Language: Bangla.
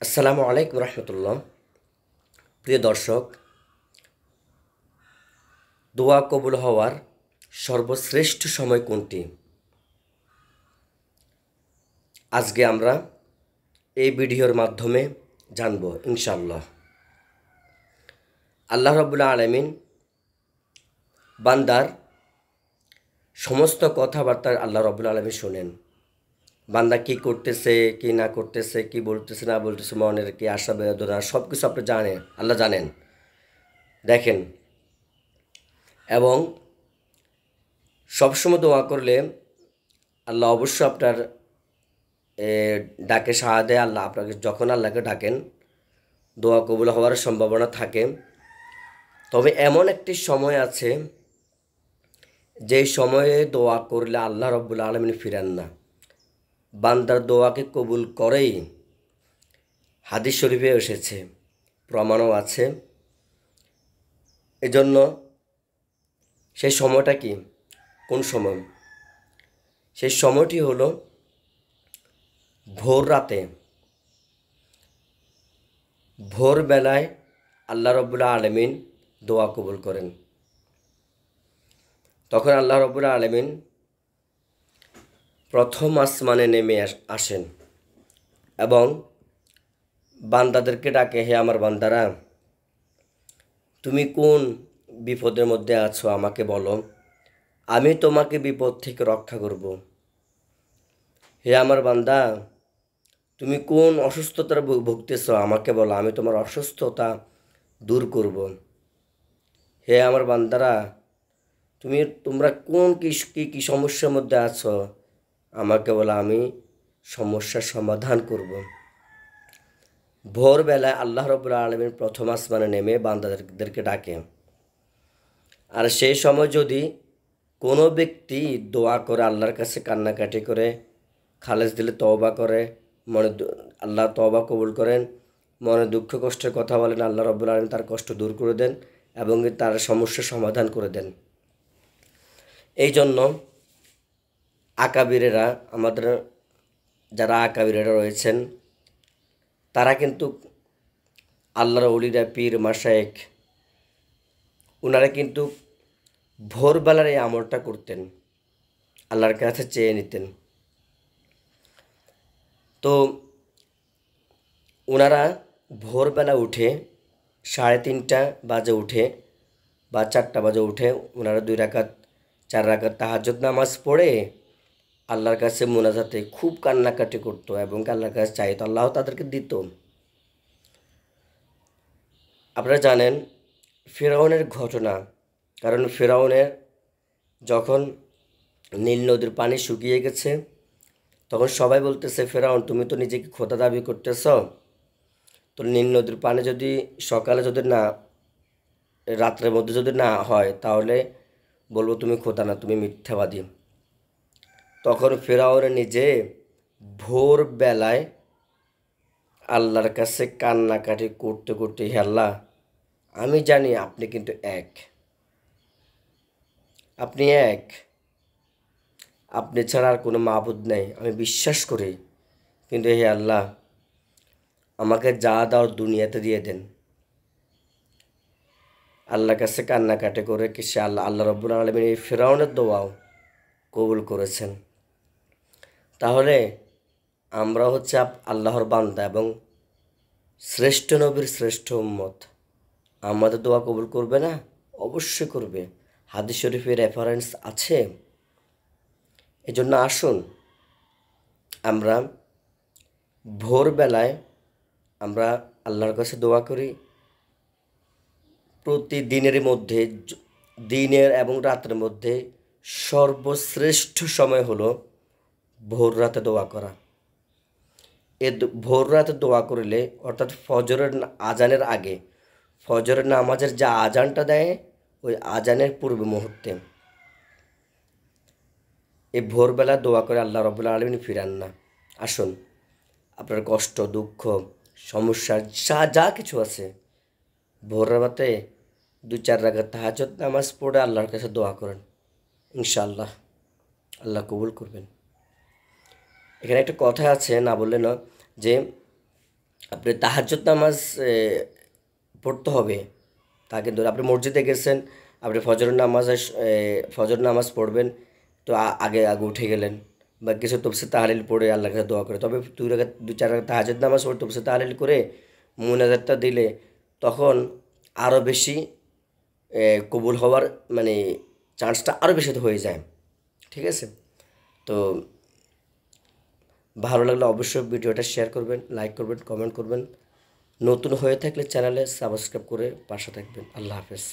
আসসালামু আলাইকুম রহমতুল্লাহ। প্রিয় দর্শক, দোয়া কবুল হওয়ার সর্বশ্রেষ্ঠ সময় কোনটি? আজকে আমরা এই ভিডিওর মাধ্যমে জানব ইনশাআল্লাহ। আল্লাহ রাব্বুল আলামিন বান্দার সমস্ত কথাবার্তা আল্লাহ রাব্বুল আলামিন শোনেন। বান্দা কি করতেছে, কি না করতেছে, কি বলতেছে না বলতেছে, মনের কি আশা বেদনা, সব কিছু আপনি জানেন, আল্লাহ জানেন, দেখেন। এবং সবসময় দোয়া করলে আল্লাহ অবশ্যই আপনার ডাকে সাড়া দেয়। আল্লাহ আপনাকে যখন আল্লাহকে ডাকেন দোয়া কবুল হওয়ার সম্ভাবনা থাকে। তবে এমন একটি সময় আছে যেই সময়ে দোয়া করলে আল্লাহ রব্বুল আলামিন ফিরেন না, বান্দার দোয়াকে কবুল করেই। হাদিস শরীফে এসেছে, প্রমাণও আছে। এজন্য সেই সময়টা কি, কোন সময়? সেই সময়টি হলো ভোর রাতে। ভোরবেলায় আল্লাহ রব্বুল আলামিন দোয়া কবুল করেন। তখন আল্লাহ রব্বুল আলামিন প্রথম আসমানে নেমে আসেন এবং বান্দাদেরকে ডাকে, হে আমার বান্দারা, তুমি কোন বিপদের মধ্যে আছো আমাকে বলো, আমি তোমাকে বিপদ থেকে রক্ষা করব। হে আমার বান্দা, তুমি কোন অসুস্থতার ভুগতেছ আমাকে বলো, আমি তোমার অসুস্থতা দূর করব। হে আমার বান্দারা, তোমরা কোন কি সমস্যার মধ্যে আছো আমাকে বলো, আমি সমস্যার সমাধান করব। ভোরবেলায় আল্লাহ রাব্বুল আলামিন প্রথম আসমানে নেমে বান্দাদেরকে ডাকে। আর সেই সময় যদি কোনো ব্যক্তি দোয়া করে, আল্লাহর কাছে কান্নাকাটি করে, খালেস দিলে তওবা করে, আল্লাহ তওবা কবুল করেন, মনে দুঃখ কষ্টের কথা বলেন, আল্লাহ রাব্বুল আলামিন তার কষ্ট দূর করে দেন এবং তার সমস্যার সমাধান করে দেন। এই জন্য আকাবিরেরা, আমাদের যারা আকাবিরেরা রয়েছেন, তারা কিন্তু আল্লাহর ওলিরা, পীর মাশায়েখ, ওনারা কিন্তু ভোরবেলার এই আমলটা করতেন, আল্লাহর কাছে চেয়ে নিতেন। তো ওনারা ভোরবেলা উঠে 3:30 বাজে উঠে বা 4টা বাজে উঠে ওনারা 2 রাকাত 4 রাকাত তাহাজ্জুদ নামাজ পড়ে আল্লাহর কাছে মোনাজাতে খুব কান্নাকাটি করতো এবং আল্লাহর কাছে চাইতো, আল্লাহ তাদেরকে দিত। আপনারা জানেন ফিরআউনের ঘটনা, কারণ ফিরআউনের যখন নীল নদীর পানি শুকিয়ে গেছে তখন সবাই বলতেছে, ফিরআউন তুমি তো নিজেকে খোদা দাবি করতেছ, তো নীল নদীর পানি যদি সকালে যদি না, রাত্রের মধ্যে যদি না হয় তাহলে বলবো তুমি খোদা না, তুমি মিথ্যাবাদী। তখন ফিরআউন নিজে ভোরবেলায় আল্লাহর কাছে কান্নাকাটি করতে করতে, হে আল্লাহ, আমি জানি আপনি কিন্তু এক, আপনি এক, আপনি ছাড়া আর কোনো মাবুদ নেই, আমি বিশ্বাস করি, কিন্তু হে আল্লাহ, আমাকে যা দাও দুনিয়াতে দিয়ে দেন। আল্লাহর কাছে কান্নাকাটি করে কি সে আল্লাহ রাব্বুল আলামিন এই ফিরআউনের দোয়াও কবুল করেছেন। তাহলে আমরা হচ্ছে আল্লাহর বান্দা এবং শ্রেষ্ঠ নবীর শ্রেষ্ঠ উম্মত, আমাদের দোয়া কবুল করবে না? অবশ্যই করবে। হাদিস শরীফের রেফারেন্স আছে। এজন্য আসুন আমরা ভোরবেলায় আমরা আল্লাহর কাছে দোয়া করি। প্রতিদিনের মধ্যে, দিনের এবং রাতের মধ্যে সর্বশ্রেষ্ঠ সময় হলো ভোর রাতে দোয়া করা। ভোর রাতে দোয়া করলে, অর্থাৎ ফজরের আজানের আগে, ফজরের নামাজের যা আজানটা দেয় ওই আজানের পূর্ব মুহূর্তে এই ভোরবেলা দোয়া করে আল্লাহ রাব্বুল আলামিন ফিরান না। আসুন, আপনার কষ্ট, দুঃখ, সমস্যা যা কিছু আছে, ভোর রাতে 2-4 রাকাত তাহাজ্জুদ নামাজ পড়ে আল্লাহর কাছে দোয়া করেন, ইনশাআল্লাহ আল্লাহ কবুল করবেন। এখানে একটা কথা আছে, না বললে না, যে আপনি তাহাজ্জুদ নামাজ পড়তে হবে তা কিন্তু না। আপনি মসজিদে গেছেন, আপনি ফজর নামাজ পড়বেন, তো আগে আগে উঠে গেলেন বা কিছু তফসির তাহলিল পড়ে আল্লাহর কাছে দোয়া করে, তবে 2 রাকাত 2 4 রাকাত তাহাজ্জুদ নামাজ পড়ে তফসির তাহলিল করে মুনাজাতটা দিলে তখন আরও বেশি কবুল হওয়ার মানে চান্সটা আরও বেশি হয়ে যায়। ঠিক আছে? তো ভালো লাগলে অবশ্যই ভিডিওটা শেয়ার করবেন, লাইক করবেন, কমেন্ট করবেন। নতুন হয়ে থাকলে চ্যানেলে সাবস্ক্রাইব করে পাশে থাকবেন। আল্লাহ হাফেজ।